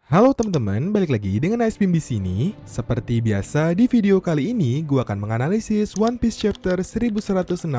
Halo teman-teman, balik lagi dengan Icebim di sini. Seperti biasa di video kali ini, gua akan menganalisis One Piece chapter 1167.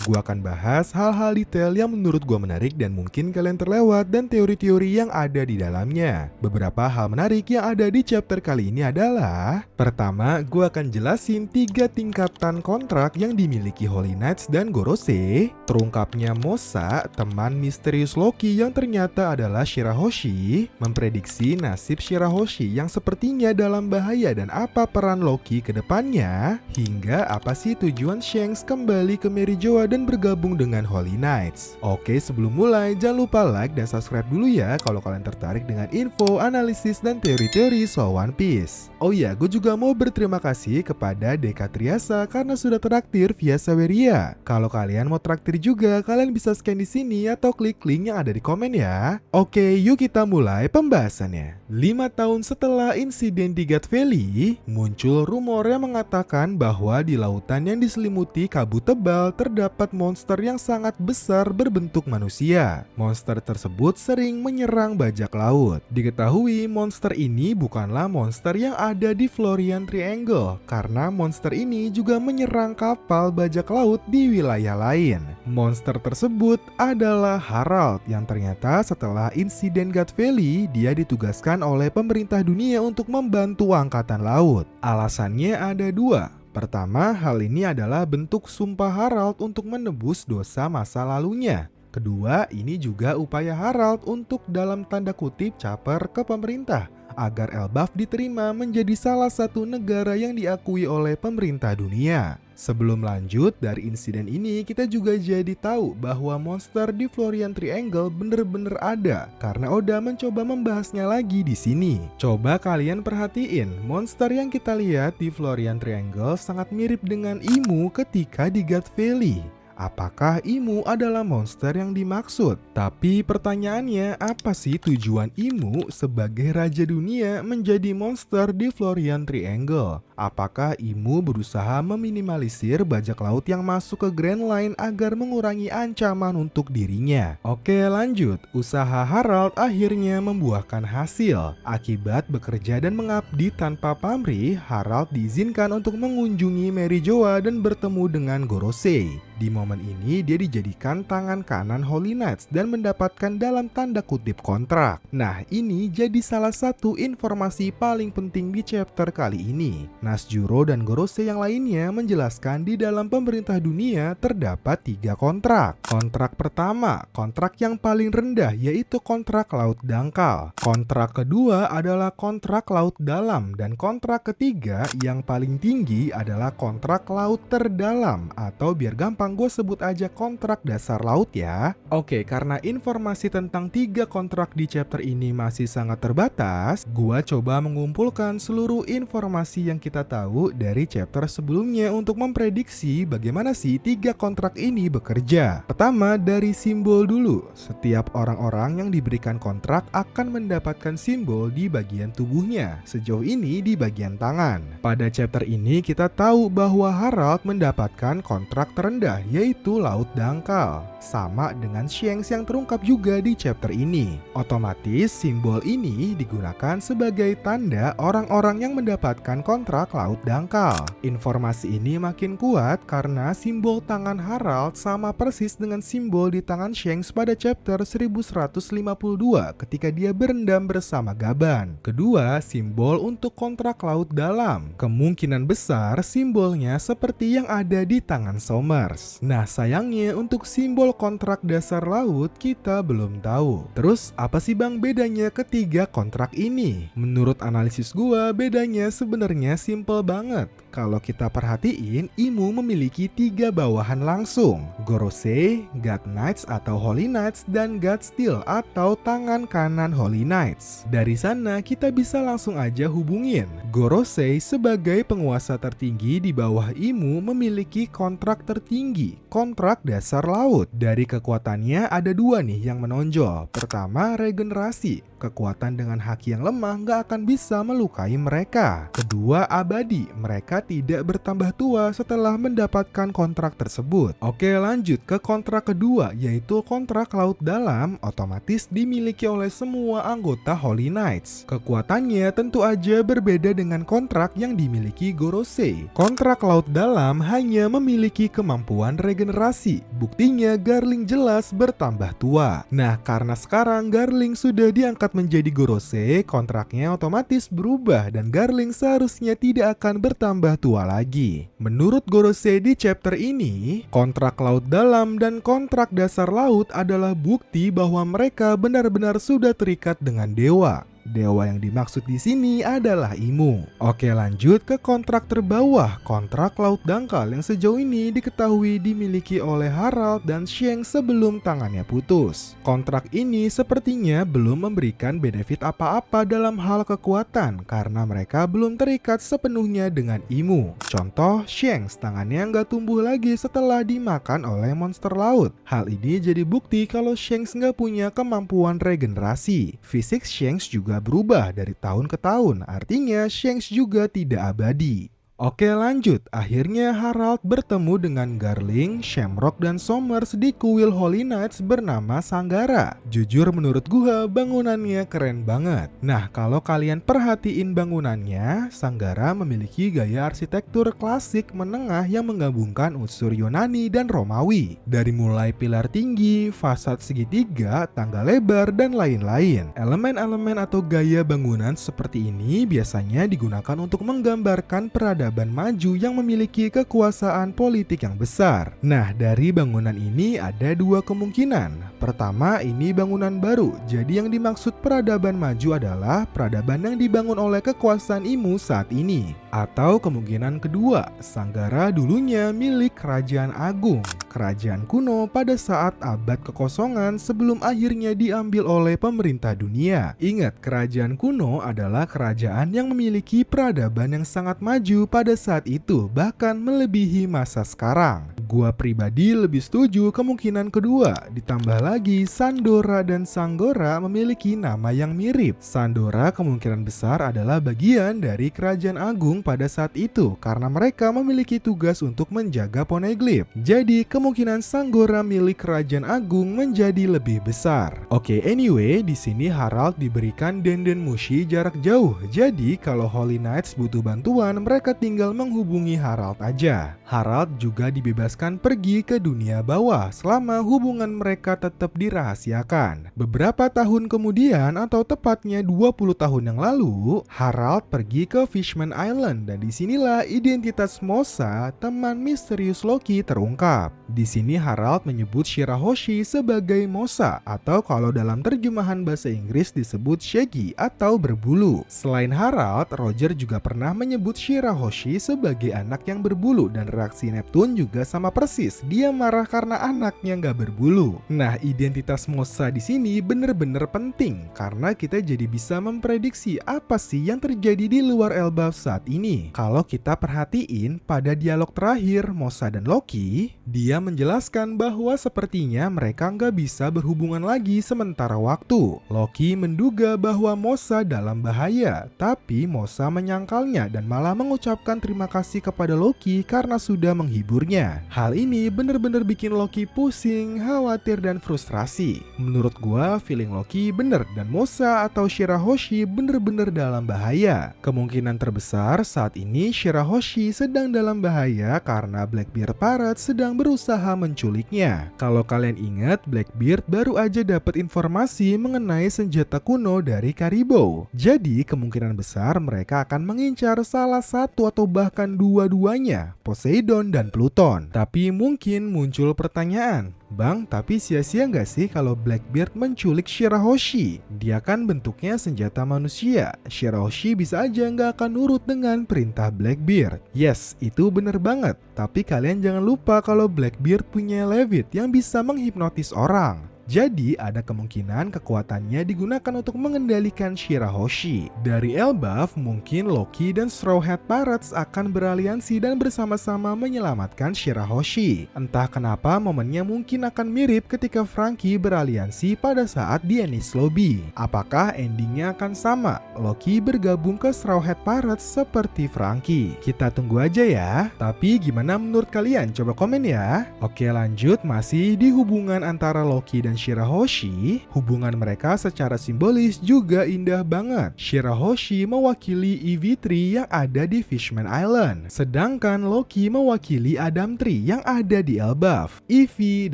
Gua akan bahas hal-hal detail yang menurut gua menarik dan mungkin kalian terlewat dan teori-teori yang ada di dalamnya. Beberapa hal menarik yang ada di chapter kali ini adalah: pertama, gua akan jelasin 3 tingkatan kontrak yang dimiliki Holy Knights dan Gorosei. Terungkapnya Mosa, teman misterius Loki yang ternyata adalah Shirahoshi, memprediksi nasib Shirahoshi yang sepertinya dalam bahaya dan apa peran Loki ke depannya, hingga apa sih tujuan Shanks kembali ke Merijoa dan bergabung dengan Holy Knights. Oke, sebelum mulai jangan lupa like dan subscribe dulu ya kalau kalian tertarik dengan info, analisis, dan teori-teori soal One Piece. Oh iya, gue juga mau berterima kasih kepada Deka Triasa karena sudah traktir via Saweria. Kalau kalian mau traktir juga, kalian bisa scan di sini atau klik link yang ada di komen ya. Oke, yuk kita mulai pembahasannya. 5 tahun setelah insiden di God Valley, muncul rumor yang mengatakan bahwa di lautan yang diselimuti kabut tebal terdapat monster yang sangat besar berbentuk manusia. Monster tersebut sering menyerang bajak laut. Diketahui monster ini bukanlah monster yang ada di Florian Triangle, karena monster ini juga menyerang kapal bajak laut di wilayah lain. Monster tersebut adalah Harald yang ternyata setelah insiden God Valley, dia ditugaskan oleh pemerintah dunia untuk membantu angkatan laut. Alasannya ada dua. Pertama, hal ini adalah bentuk sumpah Harald untuk menebus dosa masa lalunya. Kedua, ini juga upaya Harald untuk dalam tanda kutip caper ke pemerintah agar Elbaf diterima menjadi salah satu negara yang diakui oleh pemerintah dunia. Sebelum lanjut dari insiden ini, kita juga jadi tahu bahwa monster di Florian Triangle bener-bener ada karena Oda mencoba membahasnya lagi di sini. Coba kalian perhatiin, monster yang kita lihat di Florian Triangle sangat mirip dengan Imu ketika di God Valley. Apakah Imu adalah monster yang dimaksud? Tapi pertanyaannya, apa sih tujuan Imu sebagai raja dunia menjadi monster di Florian Triangle? Apakah Imu berusaha meminimalisir bajak laut yang masuk ke Grand Line agar mengurangi ancaman untuk dirinya? Oke, lanjut. Usaha Harald akhirnya membuahkan hasil. Akibat bekerja dan mengabdi tanpa pamrih, Harald diizinkan untuk mengunjungi Merijoa dan bertemu dengan Gorosei. Di momen ini dia dijadikan tangan kanan Holy Knights dan mendapatkan dalam tanda kutip kontrak. Nah, ini jadi salah satu informasi paling penting di chapter kali ini. Nasjuro dan Gorosei yang lainnya menjelaskan di dalam pemerintah dunia terdapat 3 kontrak. Kontrak pertama, kontrak yang paling rendah yaitu kontrak laut dangkal. Kontrak kedua adalah kontrak laut dalam dan kontrak ketiga yang paling tinggi adalah kontrak laut terdalam, atau biar gampang gue sebut aja kontrak dasar laut ya. Oke, karena informasi tentang 3 kontrak di chapter ini masih sangat terbatas, gue coba mengumpulkan seluruh informasi yang kita tahu dari chapter sebelumnya untuk memprediksi bagaimana sih 3 kontrak ini bekerja. Pertama, dari simbol dulu. Setiap orang-orang yang diberikan kontrak akan mendapatkan simbol di bagian tubuhnya, sejauh ini di bagian tangan. Pada chapter ini kita tahu bahwa Harald mendapatkan kontrak terendah yaitu laut dangkal, sama dengan Shanks yang terungkap juga di chapter ini. Otomatis simbol ini digunakan sebagai tanda orang-orang yang mendapatkan kontrak laut dangkal. Informasi ini makin kuat karena simbol tangan Harald sama persis dengan simbol di tangan Shanks pada chapter 1152 ketika dia berendam bersama Gaban. Kedua, simbol untuk kontrak laut dalam. Kemungkinan besar simbolnya seperti yang ada di tangan Somers. Nah, sayangnya untuk simbol kontrak dasar laut kita belum tahu. Terus apa sih bang bedanya ketiga kontrak ini? Menurut analisis gua, bedanya sebenarnya simple banget. Kalau kita perhatiin, Imu memiliki 3 bawahan langsung: Gorosei, God Knights atau Holy Knights, dan God Steel atau tangan kanan Holy Knights. Dari sana kita bisa langsung aja hubungin. Gorosei sebagai penguasa tertinggi di bawah Imu memiliki kontrak tertinggi, kontrak dasar laut. Dari kekuatannya ada 2 nih yang menonjol. Pertama, regenerasi. kekuatan dengan haki yang lemah nggak akan bisa melukai mereka. Kedua, abadi. Mereka tidak bertambah tua setelah mendapatkan kontrak tersebut. Oke, lanjut ke kontrak kedua, yaitu kontrak laut dalam, otomatis dimiliki oleh semua anggota Holy Knights. Kekuatannya tentu aja berbeda dengan kontrak yang dimiliki Gorosei. Kontrak laut dalam hanya memiliki kemampuan regenerasi. Buktinya Garling jelas bertambah tua. Nah, karena sekarang Garling sudah diangkat menjadi Gorosei, kontraknya otomatis berubah dan Garling seharusnya tidak akan bertambah tua lagi. Menurut Gorosei di chapter ini, kontrak laut dalam dan kontrak dasar laut adalah bukti bahwa mereka benar-benar sudah terikat dengan dewa. Dewa yang dimaksud di sini adalah Imu. Oke, lanjut ke kontrak terbawah, kontrak laut dangkal yang sejauh ini diketahui dimiliki oleh Harald dan Sheng sebelum tangannya putus. Kontrak ini sepertinya belum memberikan benefit apa-apa dalam hal kekuatan karena mereka belum terikat sepenuhnya dengan Imu. Contoh, Sheng tangannya nggak tumbuh lagi setelah dimakan oleh monster laut. Hal ini jadi bukti kalau Sheng nggak punya kemampuan regenerasi. Fisik Sheng juga berubah dari tahun ke tahun, artinya Shanks juga tidak abadi. Oke, lanjut. Akhirnya Harald bertemu dengan Garling, Shamrock, dan Somers di kuil Holy Knights bernama Sanggara. Jujur menurut gua bangunannya keren banget. Nah, kalau kalian perhatiin bangunannya, Sanggara memiliki gaya arsitektur klasik menengah yang menggabungkan unsur Yunani dan Romawi. Dari mulai pilar tinggi, fasad segitiga, tangga lebar, dan lain-lain. Elemen-elemen atau gaya bangunan seperti ini biasanya digunakan untuk menggambarkan peradaban maju yang memiliki kekuasaan politik yang besar. Nah, dari bangunan ini ada dua kemungkinan. Pertama, ini bangunan baru. Jadi yang dimaksud peradaban maju adalah peradaban yang dibangun oleh kekuasaan Imu saat ini. Atau kemungkinan kedua, Sanggara dulunya milik Kerajaan Agung, kerajaan kuno pada saat abad kekosongan sebelum akhirnya diambil oleh pemerintah dunia. Ingat, kerajaan kuno adalah kerajaan yang memiliki peradaban yang sangat maju pada saat itu, bahkan melebihi masa sekarang. Gua pribadi lebih setuju kemungkinan kedua. Ditambah lagi, Sandora dan Sanggora memiliki nama yang mirip. Sandora kemungkinan besar adalah bagian dari kerajaan agung pada saat itu, karena mereka memiliki tugas untuk menjaga Poneglyph. Jadi, kemungkinan Sanggora milik kerajaan agung menjadi lebih besar. Oke, anyway, di sini Harald diberikan Denden Mushi jarak jauh. Jadi, kalau Holy Knights butuh bantuan, mereka tinggal menghubungi Harald aja. Harald juga dibebaskan pergi ke dunia bawah selama hubungan mereka tetap dirahasiakan. Beberapa tahun kemudian, atau tepatnya 20 tahun yang lalu, Harald pergi ke Fishman Island dan disinilah identitas Mosa, teman misterius Loki, terungkap. Di sini Harald menyebut Shirahoshi sebagai Mosa, atau kalau dalam terjemahan bahasa Inggris disebut Shaggy atau berbulu. Selain Harald, Roger juga pernah menyebut Shirahoshi sebagai anak yang berbulu dan reaksi Neptune juga sama persis. Dia marah karena anaknya nggak berbulu. Nah, identitas Mosa di sini bener-bener penting karena kita jadi bisa memprediksi apa sih yang terjadi di luar Elbaf saat ini. Kalau kita perhatiin pada dialog terakhir Mosa dan Loki, dia menjelaskan bahwa sepertinya mereka nggak bisa berhubungan lagi sementara waktu. Loki menduga bahwa Mosa dalam bahaya, tapi Mosa menyangkalnya dan malah mengucapkan terima kasih kepada Loki karena sudah menghiburnya. Hal ini bener-bener bikin Loki pusing, khawatir, dan frustrasi. Menurut gua, feeling Loki bener dan Mosa atau Shirahoshi bener-bener dalam bahaya. Kemungkinan terbesar saat ini Shirahoshi sedang dalam bahaya karena Blackbeard Parrot sedang berusaha menculiknya. Kalau kalian ingat, Blackbeard baru aja dapat informasi mengenai senjata kuno dari Caribou. Jadi kemungkinan besar mereka akan mengincar salah satu atau bahkan dua-duanya, Poseidon dan Pluton. Tapi mungkin muncul pertanyaan, Bang, tapi sia-sia nggak sih kalau Blackbeard menculik Shirahoshi? Dia kan bentuknya senjata manusia. Shirahoshi bisa aja nggak akan nurut dengan perintah Blackbeard. Yes, itu bener banget. Tapi kalian jangan lupa kalau Blackbeard punya Levit yang bisa menghipnotis orang. Jadi ada kemungkinan kekuatannya digunakan untuk mengendalikan Shirahoshi. Dari Elbaf, mungkin Loki dan Straw Hat Pirates akan beraliansi dan bersama-sama menyelamatkan Shirahoshi. Entah kenapa momennya mungkin akan mirip ketika Franky beraliansi pada saat di Enies Lobby. Apakah endingnya akan sama? Loki bergabung ke Straw Hat Pirates seperti Franky. Kita tunggu aja ya. Tapi gimana menurut kalian? Coba komen ya. Oke, lanjut, masih di hubungan antara Loki dan Shirahoshi. Hubungan mereka secara simbolis juga indah banget. Shirahoshi mewakili EV3 yang ada di Fishman Island, sedangkan Loki mewakili Adam Tree yang ada di Elbaf. Evie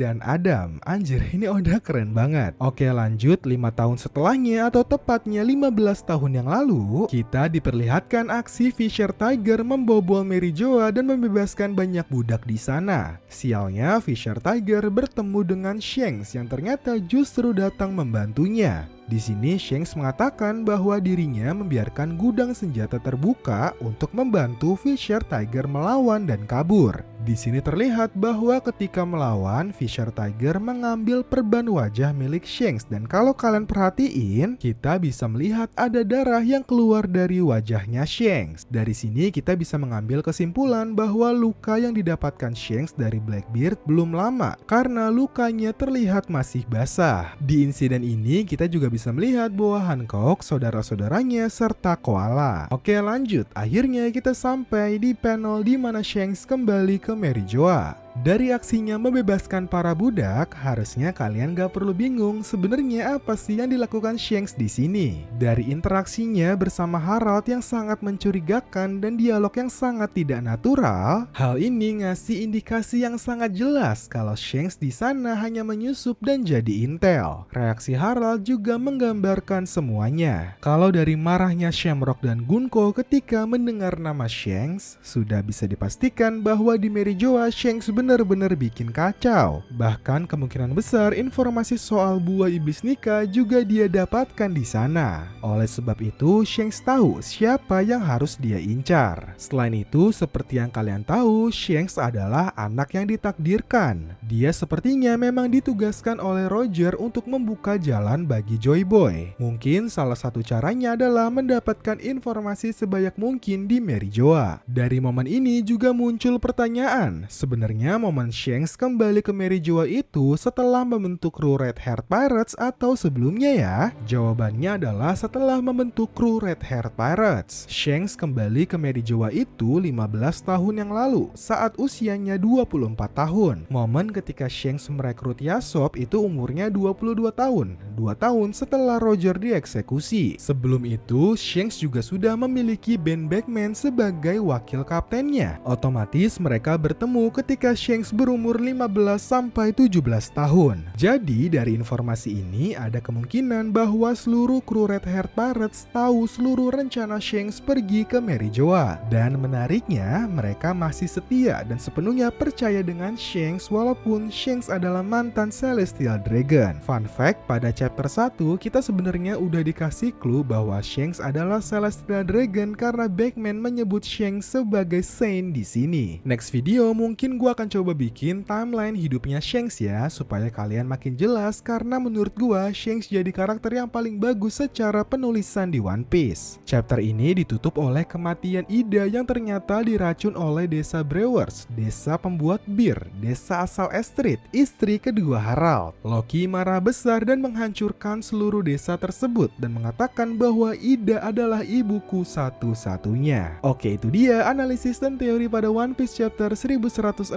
dan Adam, anjir ini udah keren banget. Oke, lanjut, 5 tahun setelahnya atau tepatnya 15 tahun yang lalu, kita diperlihatkan aksi Fisher Tiger membobol Mary Joa dan membebaskan banyak budak di sana. Sialnya, Fisher Tiger bertemu dengan Shanks yang ternyata justru datang membantunya. Di sini Shanks mengatakan bahwa dirinya membiarkan gudang senjata terbuka untuk membantu Fisher Tiger melawan dan kabur. Di sini terlihat bahwa ketika melawan, Fisher Tiger mengambil perban wajah milik Shanks, dan kalau kalian perhatiin, kita bisa melihat ada darah yang keluar dari wajahnya Shanks. Dari sini kita bisa mengambil kesimpulan bahwa luka yang didapatkan Shanks dari Blackbeard belum lama karena lukanya terlihat masih basah. Di insiden ini kita juga bisa melihat bahwa Hancock, saudara-saudaranya, serta Koala. Oke, lanjut. Akhirnya kita sampai di panel di mana Shanks kembali ke Mary Joa. Dari aksinya membebaskan para budak, harusnya kalian gak perlu bingung sebenarnya apa sih yang dilakukan Shanks di sini. Dari interaksinya bersama Harold yang sangat mencurigakan dan dialog yang sangat tidak natural, hal ini ngasih indikasi yang sangat jelas kalau Shanks di sana hanya menyusup dan jadi intel. Reaksi Harold juga menggambarkan semuanya. Kalau dari marahnya Shamrock dan Gunko ketika mendengar nama Shanks, sudah bisa dipastikan bahwa di Mary Joa Shanks benar-benar bikin kacau. Bahkan kemungkinan besar informasi soal buah iblis nikah juga dia dapatkan di sana. Oleh sebab itu, Shanks tahu siapa yang harus dia incar. Selain itu, seperti yang kalian tahu, Shanks adalah anak yang ditakdirkan. Dia sepertinya memang ditugaskan oleh Roger untuk membuka jalan bagi Joy Boy. Mungkin salah satu caranya adalah mendapatkan informasi sebanyak mungkin di Mary Joa. Dari momen ini juga muncul pertanyaan, sebenarnya momen Shanks kembali ke Mary Joa itu setelah membentuk kru Red Haired Pirates atau sebelumnya ya? Jawabannya adalah setelah membentuk kru Red Haired Pirates. Shanks kembali ke Mary Joa itu 15 tahun yang lalu saat usianya 24 tahun. Momen ketika Shanks merekrut Yasop itu umurnya 22 tahun. 2 tahun setelah Roger dieksekusi. Sebelum itu, Shanks juga sudah memiliki Ben Beckman sebagai wakil kaptennya. Otomatis mereka bertemu ketika Shanks berumur 15 sampai 17 tahun. Jadi dari informasi ini ada kemungkinan bahwa seluruh kru Red Haired Pirates tahu seluruh rencana Shanks pergi ke Mary Joa. Dan menariknya, mereka masih setia dan sepenuhnya percaya dengan Shanks walaupun Shanks adalah mantan Celestial Dragon. Fun fact, pada chapter 1 kita sebenarnya udah dikasih clue bahwa Shanks adalah Celestial Dragon karena Beckman menyebut Shanks sebagai Saint di sini. Next video mungkin gua akan coba bikin timeline hidupnya Shanks ya, supaya kalian makin jelas karena menurut gua Shanks jadi karakter yang paling bagus secara penulisan di One Piece. Chapter ini ditutup oleh kematian Ida yang ternyata diracun oleh desa Brewers, desa pembuat bir, desa asal Estrid, istri kedua Harald. Loki marah besar dan menghancurkan seluruh desa tersebut dan mengatakan bahwa Ida adalah ibuku satu-satunya. Oke, itu dia analisis dan teori pada One Piece chapter 1167.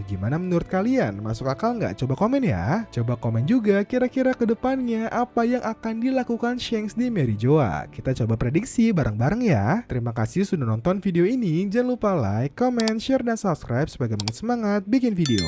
Gimana menurut kalian? Masuk akal nggak? Coba komen ya. Coba komen juga kira-kira ke depannya apa yang akan dilakukan Shanks di Mary Joa. Kita coba prediksi bareng-bareng ya. Terima kasih sudah nonton video ini. Jangan lupa like, comment, share, dan subscribe sebagai semangat bikin video.